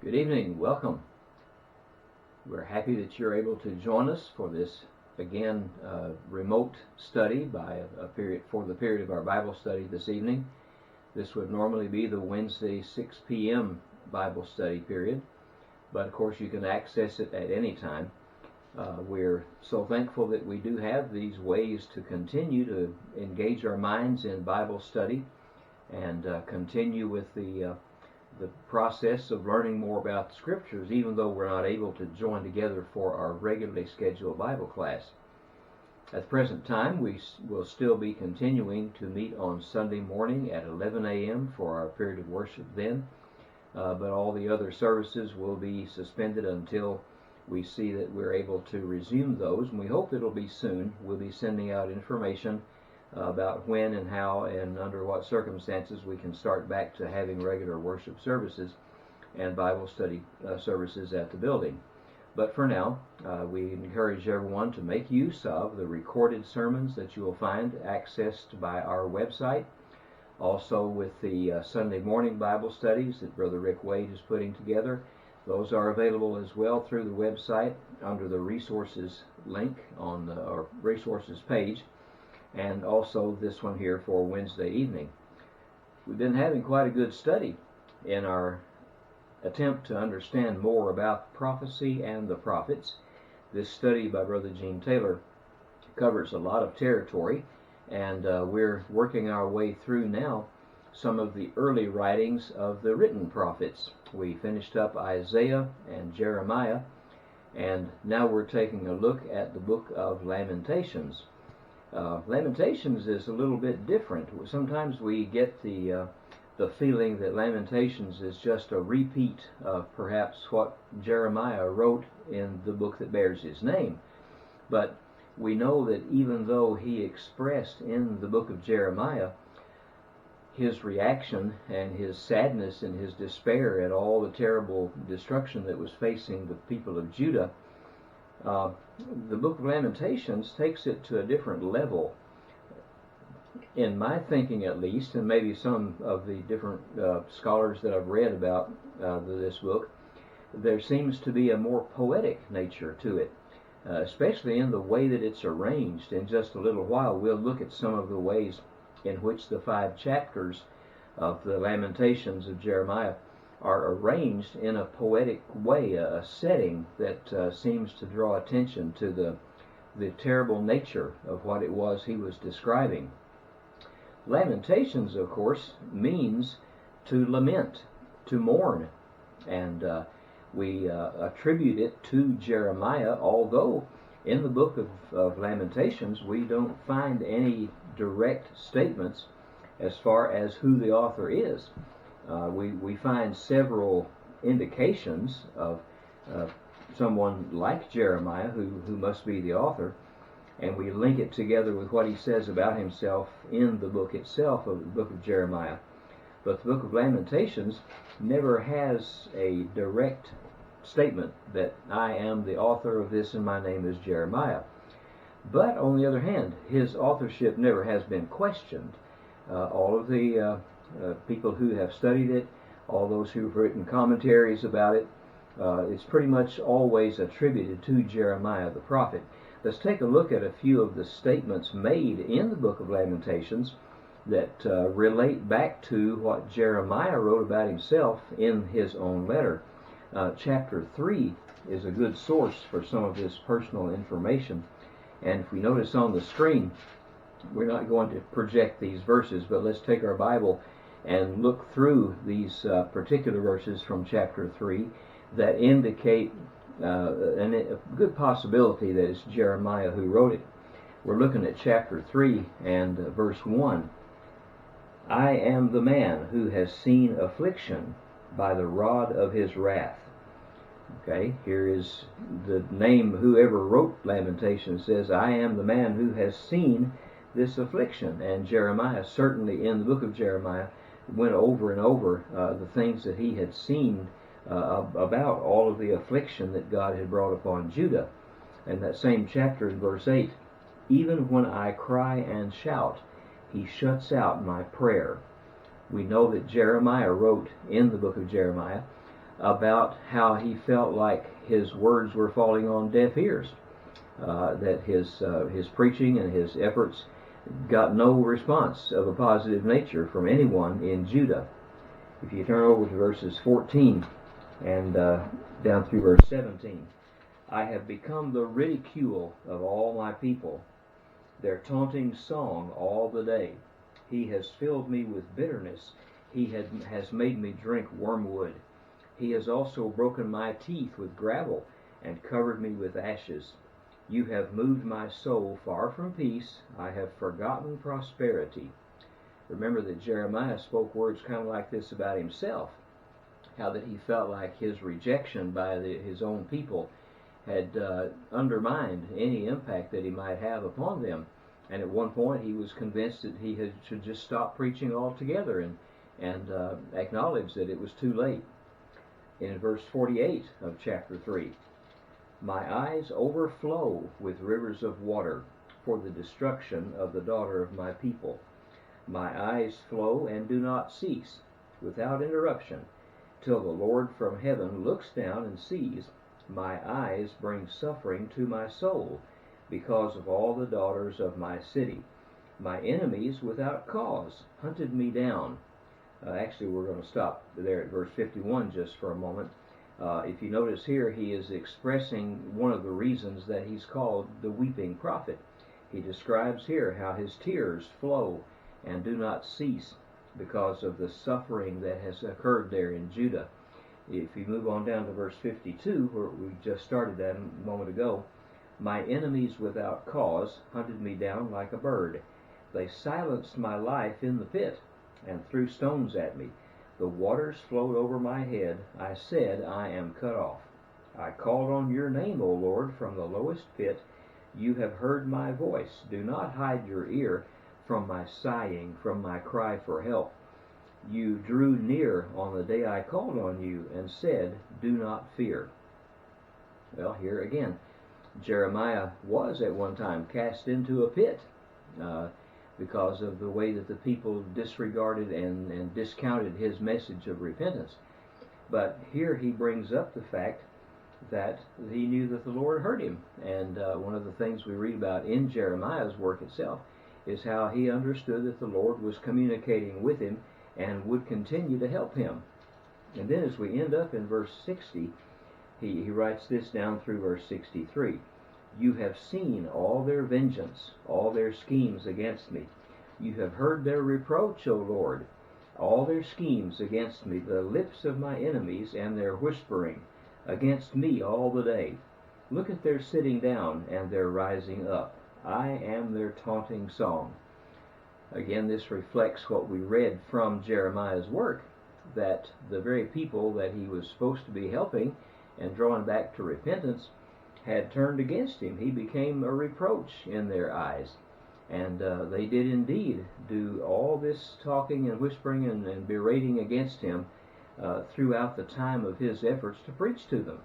Good evening. Welcome. We're happy that you're able to join us for this, again, remote study for the period of our Bible study this evening. This would normally be the Wednesday 6 p.m. Bible study period, but of course you can access it at any time. We're so thankful that we do have these ways to continue to engage our minds in Bible study and continue with the process of learning more about the Scriptures, even though we're not able to join together for our regularly scheduled Bible class. At the present time, we will still be continuing to meet on Sunday morning at 11 a.m. for our period of worship then, but all the other services will be suspended until we see that we're able to resume those, and we hope that it'll be soon. We'll be sending out information about when and how and under what circumstances we can start back to having regular worship services and Bible study services at the building. But for now, we encourage everyone to make use of the recorded sermons that you will find accessed by our website. Also with the Sunday morning Bible studies that Brother Rick Wade is putting together. Those are available as well through the website under the resources link on the resources page, and also this one here for Wednesday evening. We've been having quite a good study in our attempt to understand more about prophecy and the prophets. This study by Brother Gene Taylor covers a lot of territory, and we're working our way through now some of the early writings of the written prophets. We finished up Isaiah and Jeremiah, and now we're taking a look at the book of Lamentations. Lamentations is a little bit different. Sometimes we get the feeling that Lamentations is just a repeat of perhaps what Jeremiah wrote in the book that bears his name. But we know that even though he expressed in the book of Jeremiah his reaction and his sadness and his despair at all the terrible destruction that was facing the people of Judah, the book of Lamentations takes it to a different level. In my thinking, at least, and maybe some of the different scholars that I've read about this book, there seems to be a more poetic nature to it, especially in the way that it's arranged. In just a little while, we'll look at some of the ways in which the 5 chapters of the Lamentations of Jeremiah are arranged in a poetic way, a setting that seems to draw attention to the terrible nature of what it was he was describing. Lamentations, of course, means to lament, to mourn, and we attribute it to Jeremiah, although in the book of Lamentations we don't find any direct statements as far as who the author is. We find several indications of someone like Jeremiah who must be the author, and we link it together with what he says about himself in the book itself of the book of Jeremiah. But the book of Lamentations never has a direct statement that I am the author of this and my name is Jeremiah. But on the other hand, his authorship never has been questioned. All of the people who have studied it, all those who've written commentaries about it, it's pretty much always attributed to Jeremiah the prophet. Let's take a look at a few of the statements made in the book of Lamentations that relate back to what Jeremiah wrote about himself in his own letter. Chapter 3 is a good source for some of this personal information. And if we notice on the screen, we're not going to project these verses, but let's take our Bible and look through these particular verses from chapter 3 that indicate a good possibility that it's Jeremiah who wrote it. We're looking at chapter 3 and verse 1. I am the man who has seen affliction by the rod of his wrath. Okay, here is the name. Whoever wrote Lamentations says, I am the man who has seen this affliction. And Jeremiah, certainly in the book of Jeremiah, went over and over the things that he had seen about all of the affliction that God had brought upon Judah. In that same chapter in verse 8, even when I cry and shout, he shuts out my prayer. We know that Jeremiah wrote in the book of Jeremiah about how he felt like his words were falling on deaf ears, that his preaching and his efforts got no response of a positive nature from anyone in Judah. If you turn over to verses 14 and down through verse 17, I have become the ridicule of all my people, their taunting song all the day. He has filled me with bitterness. He has made me drink wormwood. He has also broken my teeth with gravel and covered me with ashes. You have moved my soul far from peace. I have forgotten prosperity. Remember that Jeremiah spoke words kind of like this about himself, how that he felt like his rejection by his own people had undermined any impact that he might have upon them. And at one point he was convinced that he should just stop preaching altogether and acknowledge that it was too late. In verse 48 of chapter 3, my eyes overflow with rivers of water for the destruction of the daughter of my people. My eyes flow and do not cease, without interruption, till the Lord from heaven looks down and sees. My eyes bring suffering to my soul, because of all the daughters of my city. My enemies without cause hunted me down. Actually, we're going to stop there at verse 51 just for a moment. If you notice here, he is expressing one of the reasons that he's called the weeping prophet. He describes here how his tears flow and do not cease because of the suffering that has occurred there in Judah. If you move on down to verse 52, where we just started that a moment ago, my enemies without cause hunted me down like a bird. They silenced my life in the pit and threw stones at me. The waters flowed over my head. I said, I am cut off. I called on your name, O Lord, from the lowest pit. You have heard my voice. Do not hide your ear from my sighing, from my cry for help. You drew near on the day I called on you and said, do not fear. Well, here again, Jeremiah was at one time cast into a pit because of the way that the people disregarded and discounted his message of repentance. But here he brings up the fact that he knew that the Lord heard him. And one of the things we read about in Jeremiah's work itself is how he understood that the Lord was communicating with him and would continue to help him. And then as we end up in verse 60, he writes this down through verse 63. You have seen all their vengeance, all their schemes against me. You have heard their reproach, O Lord, all their schemes against me, the lips of my enemies and their whispering against me all the day. Look at their sitting down and their rising up. I am their taunting song. Again, this reflects what we read from Jeremiah's work, that the very people that he was supposed to be helping and drawing back to repentance had turned against him. He became a reproach in their eyes. And they did indeed do all this talking and whispering and berating against him throughout the time of his efforts to preach to them.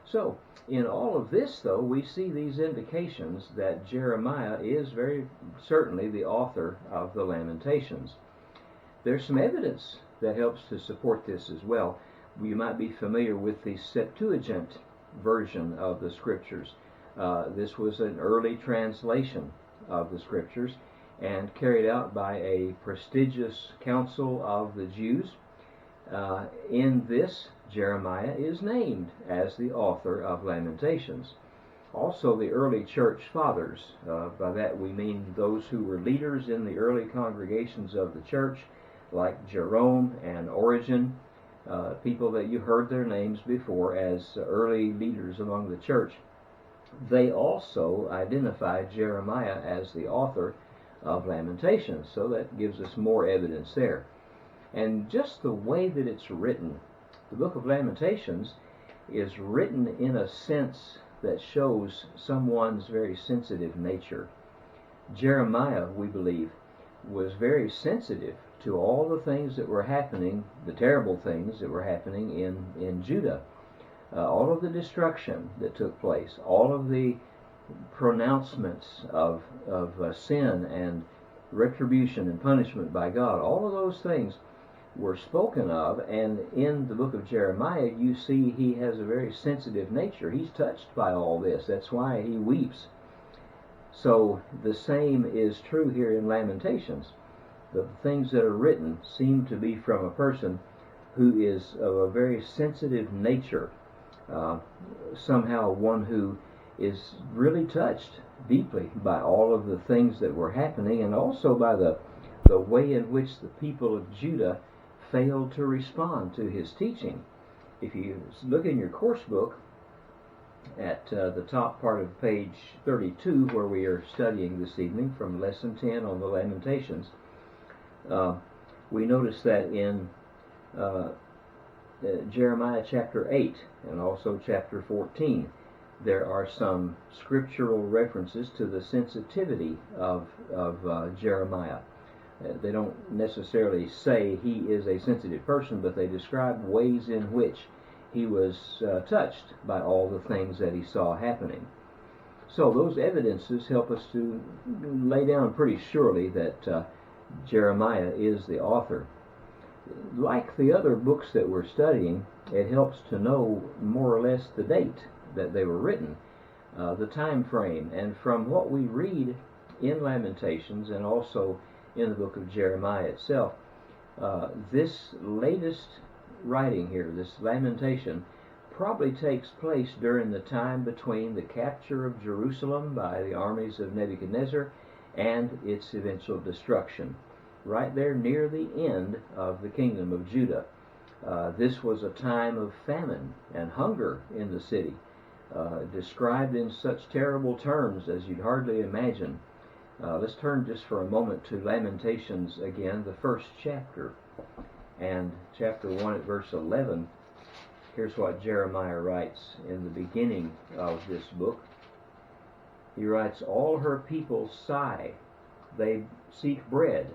So, in all of this, though, we see these indications that Jeremiah is very certainly the author of the Lamentations. There's some evidence that helps to support this as well. You might be familiar with the Septuagint version of the Scriptures. This was an early translation of the Scriptures and carried out by a prestigious council of the Jews. In this, Jeremiah is named as the author of Lamentations. Also, the early church fathers, by that we mean those who were leaders in the early congregations of the church, like Jerome and Origen, people that you heard their names before as early leaders among the church. They also identified Jeremiah as the author of Lamentations, so that gives us more evidence there. And just the way that it's written, the book of Lamentations is written in a sense that shows someone's very sensitive nature. Jeremiah, we believe, was very sensitive to all the things that were happening, the terrible things that were happening in Judah. All of the destruction that took place, all of the pronouncements of sin and retribution and punishment by God, all of those things were spoken of, and in the book of Jeremiah you see he has a very sensitive nature. He's touched by all this. That's why he weeps. So the same is true here in Lamentations. The things that are written seem to be from a person who is of a very sensitive nature, somehow one who is really touched deeply by all of the things that were happening, and also by the way in which the people of Judah failed to respond to his teaching. If you look in your course book at the top part of page 32, where we are studying this evening from lesson 10 on the Lamentations, we notice that in Jeremiah chapter 8 and also chapter 14, there are some scriptural references to the sensitivity of Jeremiah. They don't necessarily say he is a sensitive person, but they describe ways in which he was touched by all the things that he saw happening. So those evidences help us to lay down pretty surely that Jeremiah is the author. Like the other books that we're studying, it helps to know more or less the date that they were written, the time frame, and from what we read in Lamentations and also in the book of Jeremiah itself, this latest writing here, this lamentation, probably takes place during the time between the capture of Jerusalem by the armies of Nebuchadnezzar and its eventual destruction, right there near the end of the kingdom of Judah. This was a time of famine and hunger in the city, described in such terrible terms as you'd hardly imagine. Let's turn just for a moment to Lamentations again, the first chapter, and chapter 1 at verse 11. Here's what Jeremiah writes in the beginning of this book. He writes, "All her people sigh, they seek bread,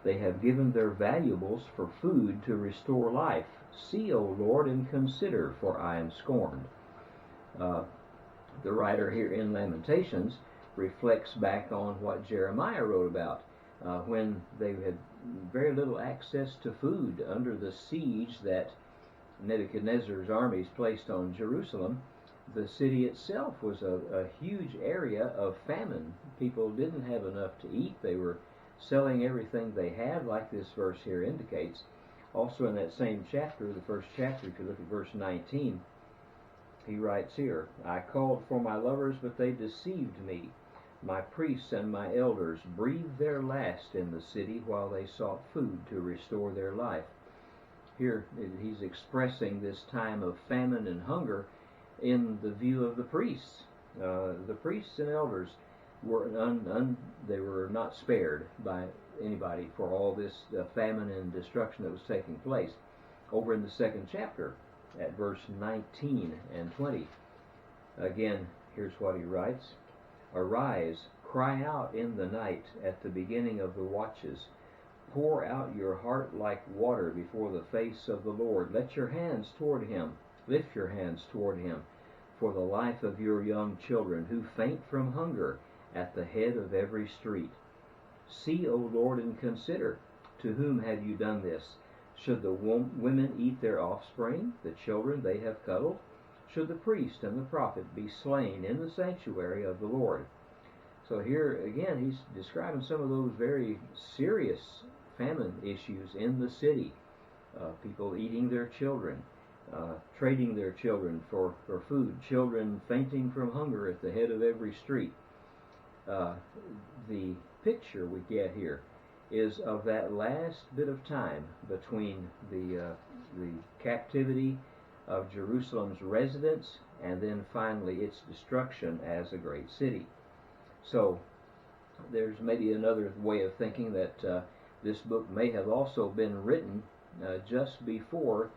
they have given their valuables for food to restore life. See, O Lord, and consider, for I am scorned." The writer here in Lamentations reflects back on what Jeremiah wrote about when they had very little access to food under the siege that Nebuchadnezzar's armies placed on Jerusalem. The city itself was a huge area of famine. People didn't have enough to eat. They were selling everything they had, like this verse here indicates. Also in that same chapter, the first chapter, if you look at verse 19, he writes here, "I called for my lovers, but they deceived me. My priests and my elders breathed their last in the city while they sought food to restore their life." Here he's expressing this time of famine and hunger in the view of the priests. The priests and elders were they were not spared by anybody for all this famine and destruction that was taking place. Over in the second chapter, at verse 19 and 20, again, here's what he writes. "Arise, cry out in the night at the beginning of the watches. Pour out your heart like water before the face of the Lord. Let your hands toward him, lift your hands toward him, for the life of your young children who faint from hunger at the head of every street. See, O Lord, and consider, to whom have you done this? Should the women eat their offspring, the children they have cuddled? Should the priest and the prophet be slain in the sanctuary of the Lord?" So here again he's describing some of those very serious famine issues in the city. People eating their children, trading their children for food, children fainting from hunger at the head of every street. The picture we get here is of that last bit of time between the captivity of Jerusalem's residents and then finally its destruction as a great city. So there's maybe another way of thinking that this book may have also been written just before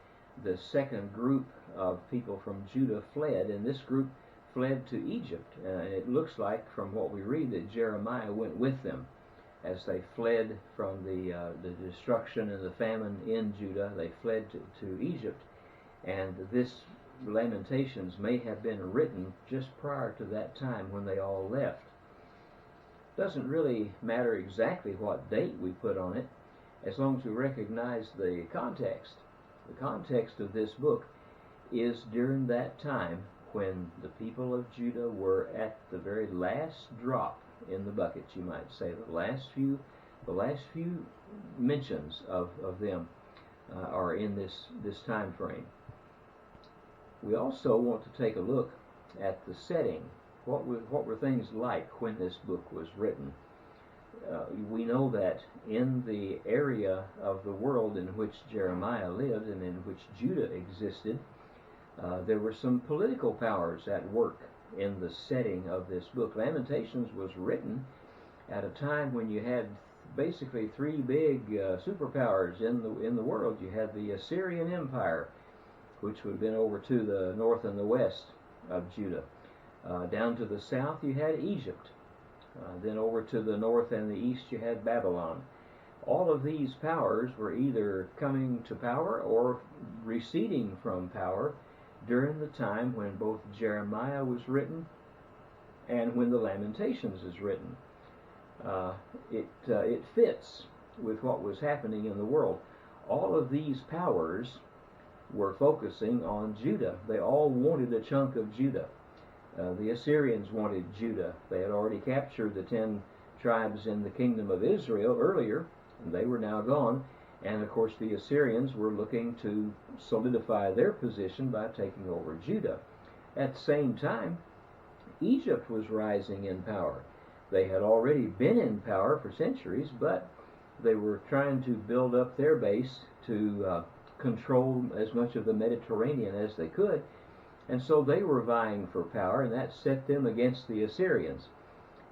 the second group of people from Judah fled, and this group fled to Egypt. And it looks like, from what we read, that Jeremiah went with them as they fled from the destruction and the famine in Judah. They fled to Egypt, and this Lamentations may have been written just prior to that time when they all left. Doesn't really matter exactly what date we put on it. as long as we recognize the context. The context of this book is during that time when the people of Judah were at the very last drop in the bucket, you might say. The last few mentions of them are in this time frame. We also want to take a look at the setting. What were things like when this book was written? We know that in the area of the world in which Jeremiah lived and in which Judah existed, there were some political powers at work in the setting of this book. Lamentations was written at a time when you had basically three big superpowers in the world. You had the Assyrian Empire, which would have been over to the north and the west of Judah. Down to the south you had Egypt. Then over to the north and the east you had Babylon. All of these powers were either coming to power or receding from power during the time when both Jeremiah was written and when the Lamentations is written. It fits with what was happening in the world. All of these powers were focusing on Judah. They all wanted a chunk of Judah. The Assyrians wanted Judah. They had already captured the 10 tribes in the kingdom of Israel earlier, and they were now gone. And of course the Assyrians were looking to solidify their position by taking over Judah. At the same time, Egypt was rising in power. They had already been in power for centuries, but they were trying to build up their base to control as much of the Mediterranean as they could. And so they were vying for power, and that set them against the Assyrians.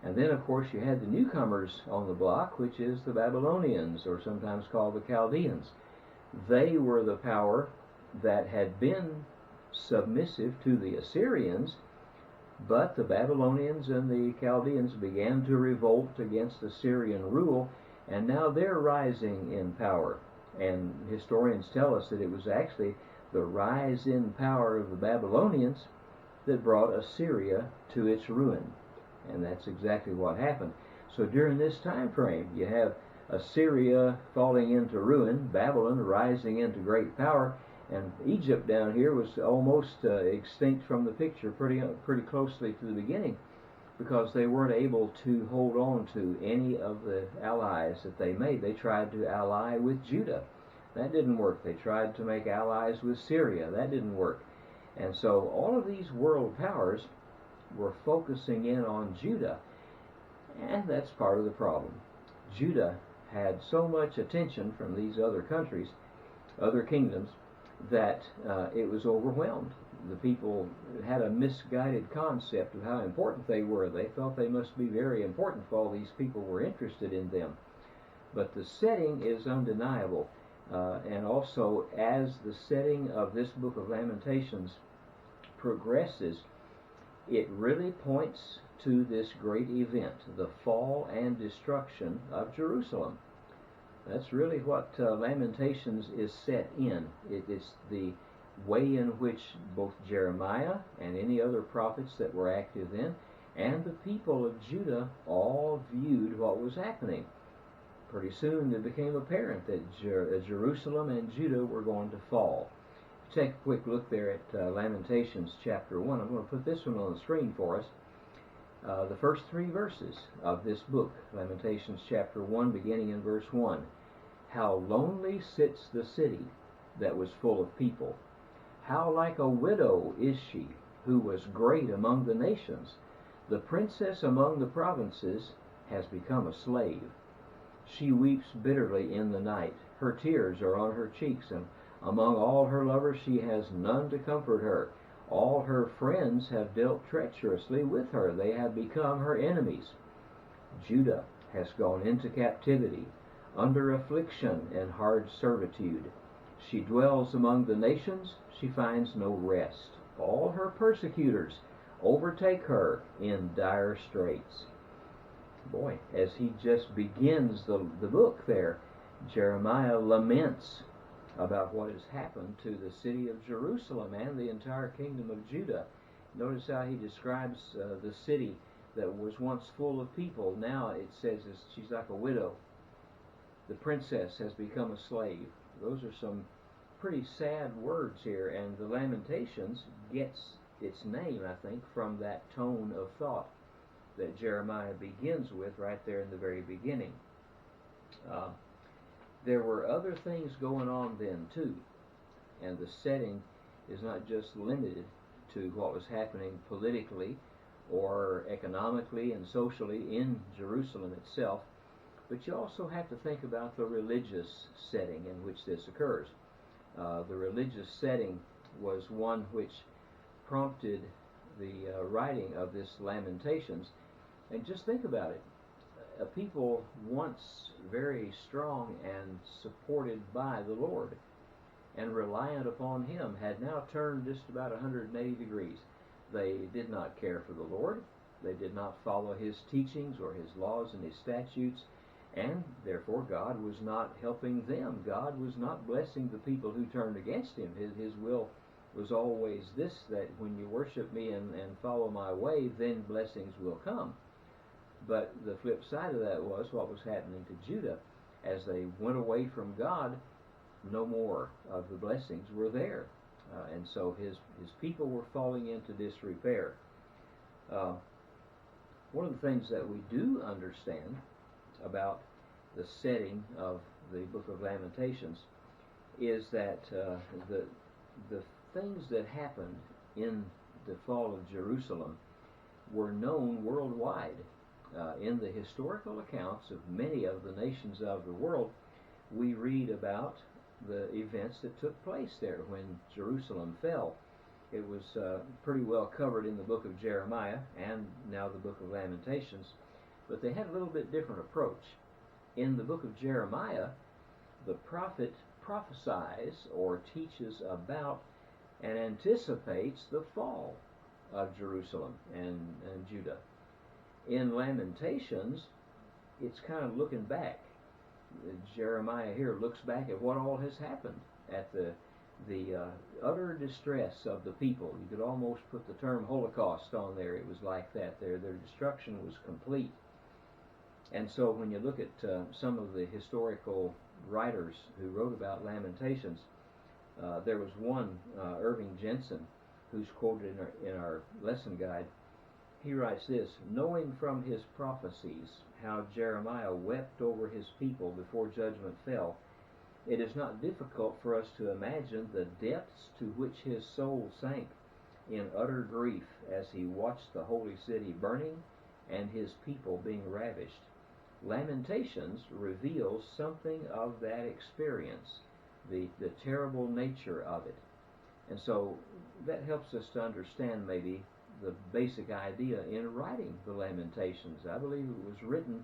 And then, of course, you had the newcomers on the block, which is the Babylonians, or sometimes called the Chaldeans. They were the power that had been submissive to the Assyrians, but the Babylonians and the Chaldeans began to revolt against Assyrian rule, and now they're rising in power. And historians tell us that it was actually the rise in power of the Babylonians that brought Assyria to its ruin. And that's exactly what happened. So during this time frame, you have Assyria falling into ruin, Babylon rising into great power, and Egypt down here was almost extinct from the picture pretty closely to the beginning, because they weren't able to hold on to any of the allies that they made. They tried to ally with Judah. That didn't work. They tried to make allies with Syria. That didn't work. And so all of these world powers were focusing in on Judah, and that's part of the problem. Judah had so much attention from these other countries, other kingdoms, that it was overwhelmed. The people had a misguided concept of how important they were. They thought they must be very important if all these people were interested in them. But the setting is undeniable. And also, as the setting of this book of Lamentations progresses, it really points to this great event, the fall and destruction of Jerusalem. That's really what Lamentations is set in. It is the way in which both Jeremiah and any other prophets that were active then, and the people of Judah all viewed what was happening. Pretty soon it became apparent that Jerusalem and Judah were going to fall. Take a quick look there at Lamentations chapter 1. I'm going to put this one on the screen for us. The first 3 verses of this book, Lamentations chapter 1, beginning in verse 1. How lonely sits the city that was full of people. How like a widow is she, who was great among the nations. The princess among the provinces has become a slave. She weeps bitterly in the night. Her tears are on her cheeks, and among all her lovers she has none to comfort her. All her friends have dealt treacherously with her. They have become her enemies. Judah has gone into captivity, under affliction and hard servitude. She dwells among the nations. She finds no rest. All her persecutors overtake her in dire straits. Boy, as he just begins the book there, Jeremiah laments about what has happened to the city of Jerusalem and the entire kingdom of Judah. Notice how he describes the city that was once full of people. Now it says she's like a widow. the princess has become a slave. Those are some pretty sad words here, and the Lamentations gets its name, I think, from that tone of thought that Jeremiah begins with right there in the very beginning. There were other things going on then too, and the setting is not just limited to what was happening politically or economically and socially in Jerusalem itself, but you also have to think about the religious setting in which this occurs. The religious setting was one which prompted the writing of this Lamentations. And just think about it. A people once very strong and supported by the Lord and reliant upon Him had now turned just about 180 degrees. They did not care for the Lord. They did not follow His teachings or His laws and His statutes, and therefore God was not helping them. God was not blessing the people who turned against Him. His will was always this, that when you worship me and follow my way, then blessings will come. But the flip side of that was what was happening to Judah. As they went away from God, no more of the blessings were there. And so his people were falling into disrepair. One of the things that we do understand about the setting of the book of Lamentations is that the things that happened in the fall of Jerusalem were known worldwide. In the historical accounts of many of the nations of the world, we read about the events that took place there when Jerusalem fell. It was pretty well covered in the book of Jeremiah and now the book of Lamentations, but they had a little bit different approach. In the book of Jeremiah, the prophet prophesies or teaches about and anticipates the fall of Jerusalem and Judah. In Lamentations, it's kind of looking back. Jeremiah here looks back at what all has happened, at the utter distress of the people. You could almost put the term Holocaust on there. It was like that. Their destruction was complete. And so when you look at some of the historical writers who wrote about Lamentations, there was one, Irving Jensen, who's quoted in our lesson guide. He writes this: knowing from his prophecies how Jeremiah wept over his people before judgment fell, it is not difficult for us to imagine the depths to which his soul sank in utter grief as he watched the holy city burning and his people being ravished. Lamentations reveals something of that experience, the terrible nature of it. And so that helps us to understand maybe the basic idea in writing the Lamentations. I believe it was written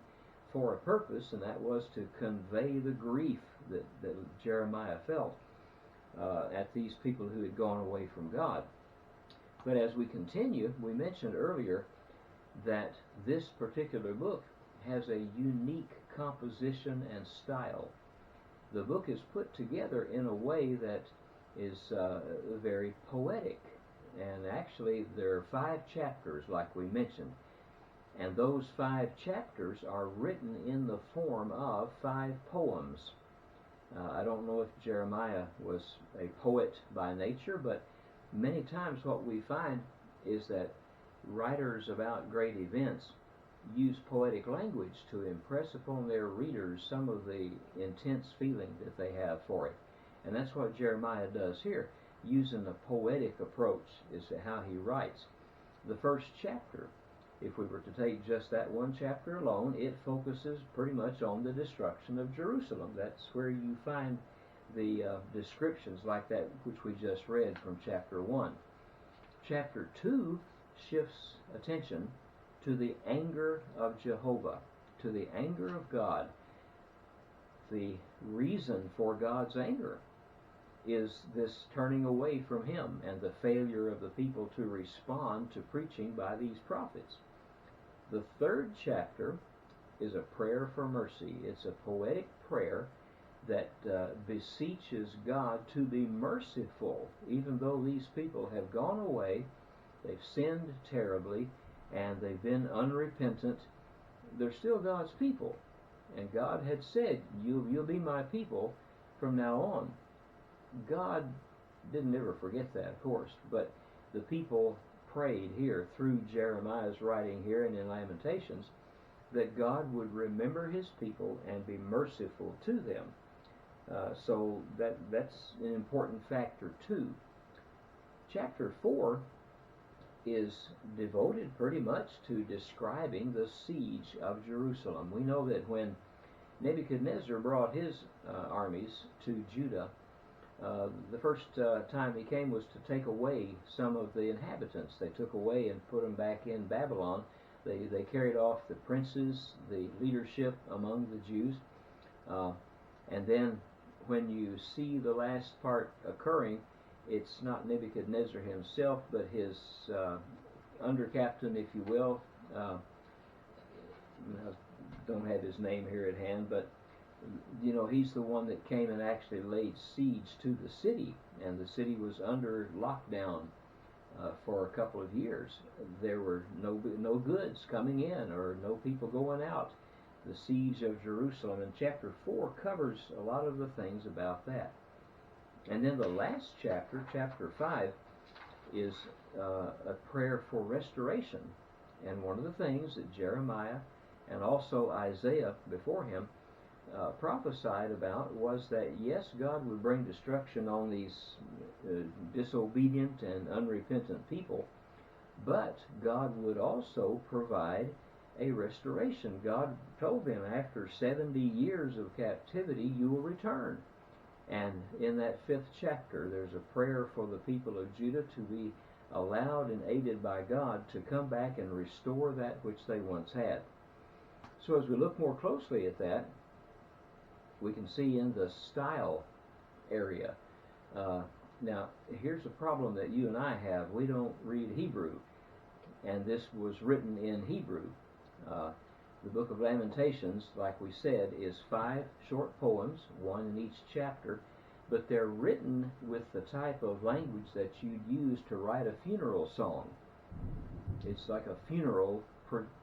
for a purpose, and that was to convey the grief that Jeremiah felt at these people who had gone away from God. But as we continue, we mentioned earlier that this particular book has a unique composition and style. The book is put together in a way that is very poetic. And actually there are 5 chapters, like we mentioned. And those 5 chapters are written in the form of 5 poems. I don't know if Jeremiah was a poet by nature, but many times what we find is that writers about great events use poetic language to impress upon their readers some of the intense feeling that they have for it. And that's what Jeremiah does here, using a poetic approach is how he writes. The first chapter, if we were to take just that one chapter alone, it focuses pretty much on the destruction of Jerusalem. That's where you find the descriptions like that which we just read from chapter 1. Chapter 2 shifts attention to the anger of Jehovah, to the anger of God. The reason for God's anger is this turning away from Him and the failure of the people to respond to preaching by these prophets. The third chapter is a prayer for mercy. It's a poetic prayer that beseeches God to be merciful, even though these people have gone away, they've sinned terribly, and they've been unrepentant. They're still God's people. And God had said, you'll be my people from now on. God didn't ever forget that, of course, but the people prayed here through Jeremiah's writing here and in Lamentations that God would remember his people and be merciful to them. So that's an important factor too. Chapter 4 is devoted pretty much to describing the siege of Jerusalem. We know that when Nebuchadnezzar brought his armies to Judah, the first time he came was to take away some of the inhabitants. They took away and put them back in Babylon. They carried off the princes, the leadership among the Jews. And then when you see the last part occurring, it's not Nebuchadnezzar himself, but his under-captain, if you will. I don't have his name here at hand, but you know, he's the one that came and actually laid siege to the city, and the city was under lockdown for a couple of years. There were no goods coming in or no people going out. The siege of Jerusalem, and chapter 4 covers a lot of the things about that. And then the last chapter, chapter 5, is a prayer for restoration. And one of the things that Jeremiah and also Isaiah before him prophesied about was that, yes, God would bring destruction on these disobedient and unrepentant people, but God would also provide a restoration. God told them, after 70 years of captivity, you will return. And in that 5th chapter, there's a prayer for the people of Judah to be allowed and aided by God to come back and restore that which they once had. So as we look more closely at that, we can see in the style area. Now, here's a problem that you and I have. We don't read Hebrew, and this was written in Hebrew. The book of Lamentations, like we said, is 5 short poems, 1 in each chapter, but they're written with the type of language that you'd use to write a funeral song. It's like a funeral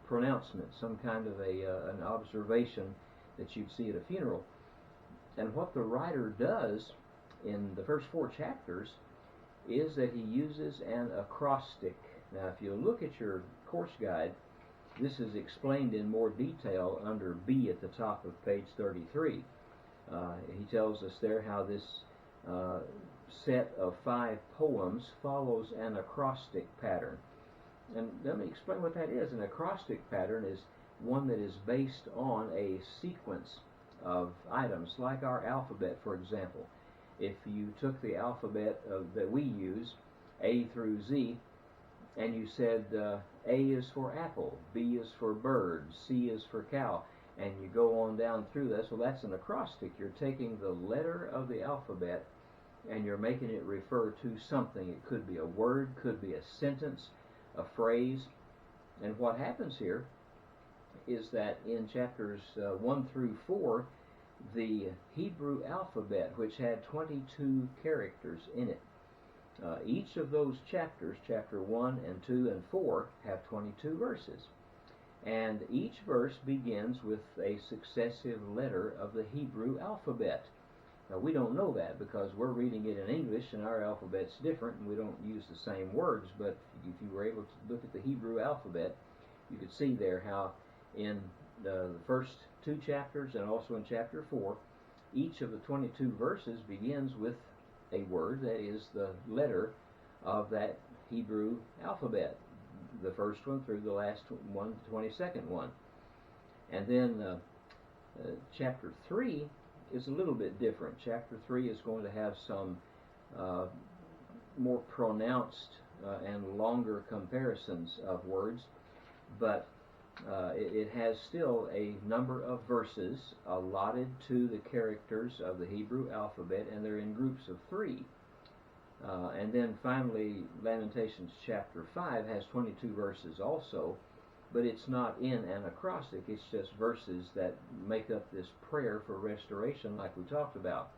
pronouncement, some kind of an observation that you'd see at a funeral. And what the writer does in the first 4 chapters is that he uses an acrostic. Now, if you look at your course guide, this is explained in more detail under B at the top of page 33. He tells us there how this set of 5 poems follows an acrostic pattern. And let me explain what that is. An acrostic pattern is one that is based on a sequence of items, like our alphabet, for example. If you took the alphabet that we use, A through Z, and you said A is for apple, B is for bird, C is for cow, and you go on down through that, so that's an acrostic. You're taking the letter of the alphabet and you're making it refer to something. It could be a word, could be a sentence, a phrase. And what happens here is that in chapters 1 through 4, the Hebrew alphabet, which had 22 characters in it, each of those chapters, chapter 1 and 2 and 4, have 22 verses. And each verse begins with a successive letter of the Hebrew alphabet. Now, we don't know that because we're reading it in English and our alphabet's different and we don't use the same words, but if you were able to look at the Hebrew alphabet, you could see there how in the first 2 chapters and also in chapter 4, each of the 22 verses begins with a word that is the letter of that Hebrew alphabet, the first one through the last one, the 22nd one. And then chapter 3 is a little bit different. Chapter 3 is going to have some more pronounced and longer comparisons of words, but it has still a number of verses allotted to the characters of the Hebrew alphabet, and they're in groups of 3. And then finally, Lamentations chapter 5 has 22 verses also, but it's not in an acrostic. It's just verses that make up this prayer for restoration like we talked about.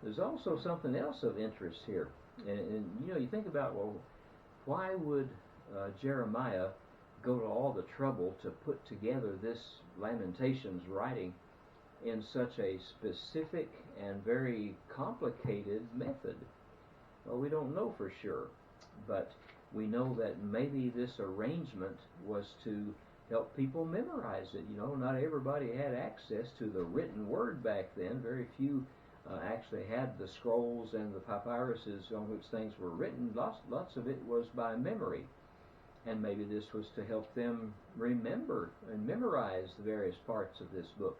There's also something else of interest here. And you know, you think about, well, why would Jeremiah go to all the trouble to put together this Lamentations writing in such a specific and very complicated method? Well, we don't know for sure, but we know that maybe this arrangement was to help people memorize it. You know, not everybody had access to the written word back then. Very few actually had the scrolls and the papyruses on which things were written. Lots of it was by memory. And maybe this was to help them remember and memorize the various parts of this book.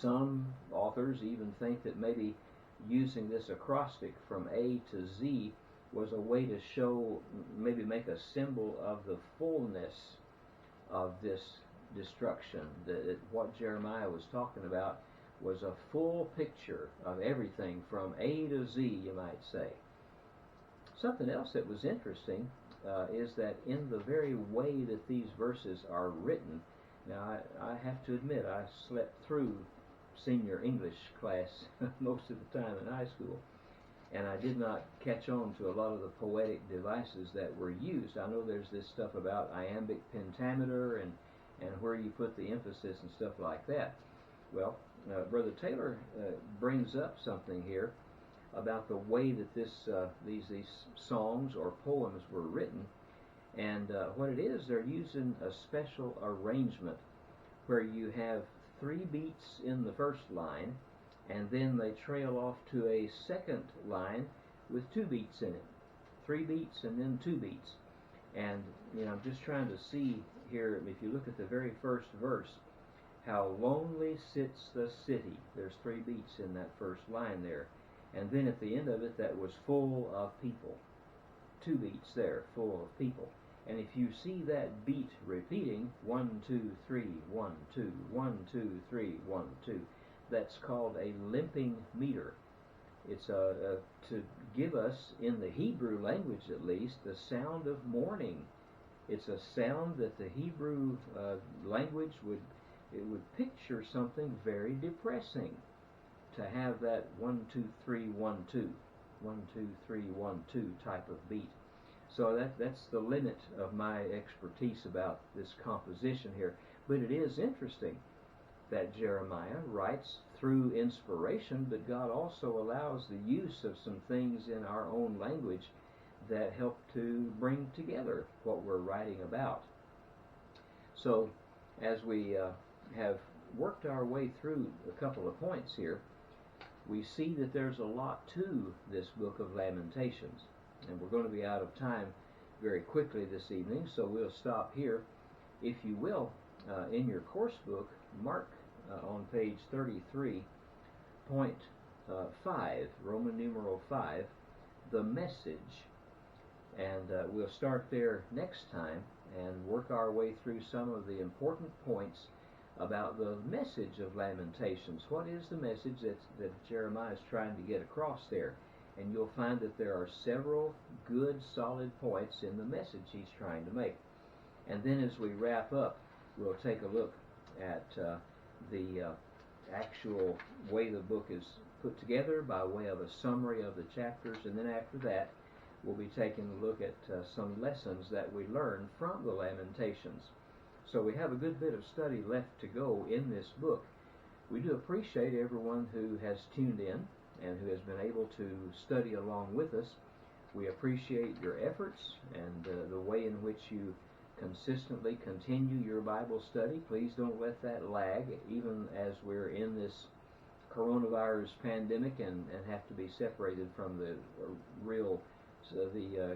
Some authors even think that maybe using this acrostic from A to Z was a way to show, maybe make a symbol of the fullness of this destruction. That what Jeremiah was talking about was a full picture of everything from A to Z, you might say. Something else that was interesting is that in the very way that these verses are written, now I have to admit I slept through senior English class most of the time in high school, and I did not catch on to a lot of the poetic devices that were used. I know there's this stuff about iambic pentameter and where you put the emphasis and stuff like that. Well, Brother Taylor brings up something here about the way that these songs or poems were written, and what it is, they're using a special arrangement where you have 3 beats in the first line, and then they trail off to a second line with 2 beats in it. 3 beats and then 2 beats. And you know, I'm just trying to see here, if you look at the very first verse, how lonely sits the city. There's 3 beats in that first line there. And then at the end of it, that was full of people. 2 beats there, full of people. And if you see that beat repeating, 1, 2, 3, 1, 2, 1, 2, 3, 1, 2, that's called a limping meter. It's to give us, in the Hebrew language at least, the sound of mourning. It's a sound that the Hebrew language would picture something very depressing, to have that 1, 2, 3, 1, 2, 1, 2, 3, 1, 2 type of beat. So that's the limit of my expertise about this composition here. But it is interesting that Jeremiah writes through inspiration, but God also allows the use of some things in our own language that help to bring together what we're writing about. So as we have worked our way through a couple of points here, we see that there's a lot to this book of Lamentations. And we're going to be out of time very quickly this evening, so we'll stop here. If you will, in your course book, mark on page 33.5, Roman numeral 5, the message. And we'll start there next time and work our way through some of the important points about the message of Lamentations. What is the message that Jeremiah is trying to get across there? And you'll find that there are several good, solid points in the message he's trying to make. And then as we wrap up, we'll take a look at the actual way the book is put together by way of a summary of the chapters. And then after that, we'll be taking a look at some lessons that we learned from the Lamentations. So we have a good bit of study left to go in this book. We do appreciate everyone who has tuned in and who has been able to study along with us. We appreciate your efforts and the way in which you consistently continue your Bible study. Please don't let that lag, even as we're in this coronavirus pandemic and have to be separated from the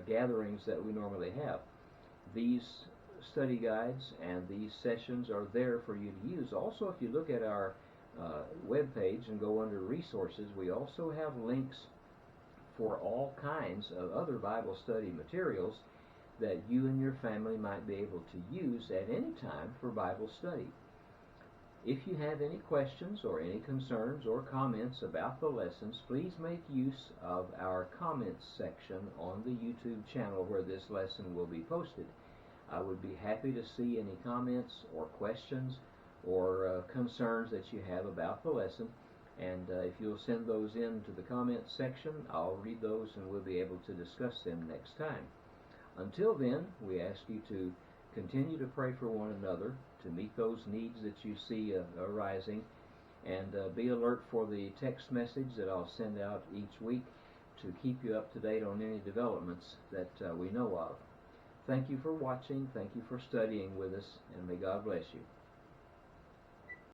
gatherings that we normally have. These study guides and these sessions are there for you to use. Also, if you look at our web page and go under resources, we also have links for all kinds of other Bible study materials that you and your family might be able to use at any time for Bible study. If you have any questions or any concerns or comments about the lessons, please make use of our comments section on the YouTube channel where this lesson will be posted. I would be happy to see any comments or questions or concerns that you have about the lesson, and if you'll send those in to the comments section, I'll read those and we'll be able to discuss them next time. Until then, we ask you to continue to pray for one another to meet those needs that you see arising, and be alert for the text message that I'll send out each week to keep you up to date on any developments that we know of. Thank you for watching. Thank you for studying with us, and may God bless you.